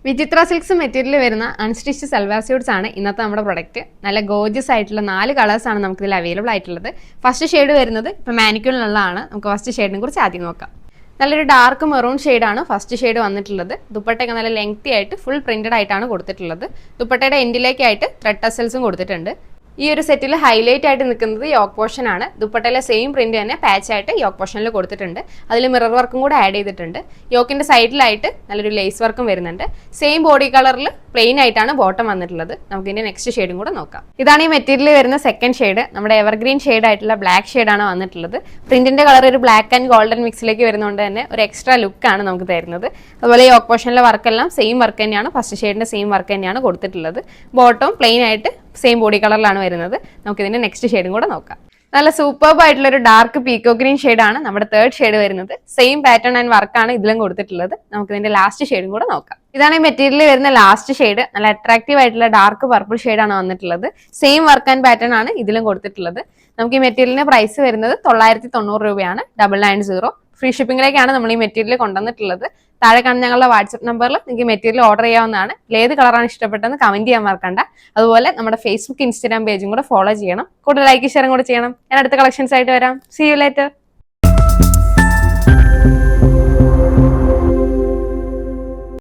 വിചിത്ര silks material വരുന്ന unstitch salwar suites ആണ് ഇന്നത്തെ നമ്മുടെ പ്രൊഡക്റ്റ്. നല്ല ഗോർജിയസ് ആയിട്ടുള്ള 4 കളേഴ്സ് ആണ് നമുക്ക് ഇതിൽ അവൈലബിൾ ആയിട്ടുള്ളത്. ഫസ്റ്റ് ഷെയ്ഡ് വരുന്നത് ഇപ്പോൾ മാനിക്യൂളിനുള്ളതാണ്. നമുക്ക് ഫസ്റ്റ് ഷെയ്ഡിനെ കുറിച്ച് ആദ്യം നോക്കാം. നല്ലൊരു ഡാർക്ക് മെറൂൺ ഷെയ്ഡാണ് ഫസ്റ്റ് ഷെയ്ഡ് വന്നിട്ടുള്ളത്. ദുപ്പട്ടയൊക്കെ നല്ല ലെങ്തി ആയിട്ട് ഫുൾ പ്രിന്റഡ് ആയിട്ടാണ് കൊടുത്തിട്ടുള്ളത്. ദുപ്പട്ടയുടെ എൻഡിലേക്കായിട്ട് ത്രെഡ് ടസൽസും കൊടുത്തിട്ടുണ്ട്. ഈ ഒരു സെറ്റിൽ ഹൈലൈറ്റ് ആയിട്ട് നിൽക്കുന്നത് യോക്ക് പോർഷൻ ആണ്. ദുപ്പട്ടയിലെ സെയിം പ്രിന്റ് തന്നെ പാച്ച് ആയിട്ട് യോക്ക് പോർഷനിൽ കൊടുത്തിട്ടുണ്ട്. അതിൽ മിറർ വർക്കും കൂടെ ആഡ് ചെയ്തിട്ടുണ്ട്. യോക്കിന്റെ സൈഡിലായിട്ട് നല്ലൊരു ലേസ് വർക്കും വരുന്നുണ്ട്. സെയിം ബോഡി കളറിൽ പ്ലെയിൻ ആയിട്ടാണ് ബോട്ടം വന്നിട്ടുള്ളത്. നമുക്ക് ഇതിന്റെ നെക്സ്റ്റ് ഷെയ്ഡും കൂടെ നോക്കാം. ഇതാണ് ഈ മെറ്റീരിയൽ വരുന്ന സെക്കൻഡ് ഷെയ്ഡ്. നമ്മുടെ എവർഗ്രീൻ ഷെയ്ഡ് ആയിട്ടുള്ള ബ്ലാക്ക് ഷെയ്ഡാണ് വന്നിട്ടുള്ളത്. പ്രിന്റിന്റെ കളർ ഒരു ബ്ലാക്ക് ആൻഡ് ഗോൾഡൻ മിക്സിലേക്ക് വരുന്നതുകൊണ്ട് തന്നെ ഒരു എക്സ്ട്രാ ലുക്കാണ് നമുക്ക് തരുന്നത്. അതുപോലെ യോക്ക് പോർഷനിലെ വർക്കെല്ലാം സെയിം വർക്ക് തന്നെയാണ്, ഫസ്റ്റ് ഷെയ്ഡിന്റെ സെയിം വർക്ക് തന്നെയാണ് കൊടുത്തിട്ടുള്ളത്. ബോട്ടം പ്ലെയിൻ ആയിട്ട് സെയിം ബോഡി കളറിലാണ് വരുന്നത്. നമുക്ക് ഇതിന്റെ നെക്സ്റ്റ് ഷെയ്ഡും കൂടെ നോക്കാം. നല്ല സൂപ്പർബ് ആയിട്ടുള്ള ഒരു ഡാർക്ക് പീക്കോ ഗ്രീൻ ഷെയ്ഡാണ് നമ്മുടെ തേർഡ് ഷെയ്ഡ് വരുന്നത്. സെയിം പാറ്റേൺ ആൻഡ് വർക്കാണ് ഇതിലും കൊടുത്തിട്ടുള്ളത്. നമുക്ക് ഇതിന്റെ ലാസ്റ്റ് ഷെയ്ഡും കൂടെ നോക്കാം. ഇതാണ് ഈ മെറ്റീരിയൽ വരുന്ന ലാസ്റ്റ് ഷെയ്ഡ്. നല്ല അട്രാക്റ്റീവ് ആയിട്ടുള്ള ഡാർക്ക് പർപ്പിൾ ഷെയ്ഡാണ് വന്നിട്ടുള്ളത്. സെയിം വർക്ക് ആൻഡ് പാറ്റേൺ ആണ് ഇതിലും കൊടുത്തിട്ടുള്ളത്. നമുക്ക് ഈ മെറ്റീരിയലിന്റെ പ്രൈസ് വരുന്നത് 990 രൂപയാണ്. 990 ഫ്രീ ഷിപ്പിംഗിലേക്കാണ് നമ്മൾ ഈ മെറ്റീരിയൽ കൊണ്ടുവന്നിട്ടുള്ളത്. താഴെ കാണുന്ന ഞങ്ങളുടെ വാട്സ്ആപ്പ് നമ്പറിൽ നിങ്ങൾക്ക് മെറ്റീരിയൽ ഓർഡർ ചെയ്യാവുന്നതാണ്. ഏത് കളറാണ് ഇഷ്ടപ്പെട്ടതെന്ന് കമന്റ് ചെയ്യാൻ മറക്കണ്ട. അതുപോലെ നമ്മുടെ ഫേസ്ബുക്ക്, ഇൻസ്റ്റാഗ്രാം പേജും കൂടെ ഫോളോ ചെയ്യണം. കൂടുതൽ ലൈക്ക് ഷെയറും കൂടെ ചെയ്യണം. ഞാൻ അടുത്ത കളക്ഷൻസ് ആയിട്ട് വരാം. See you later.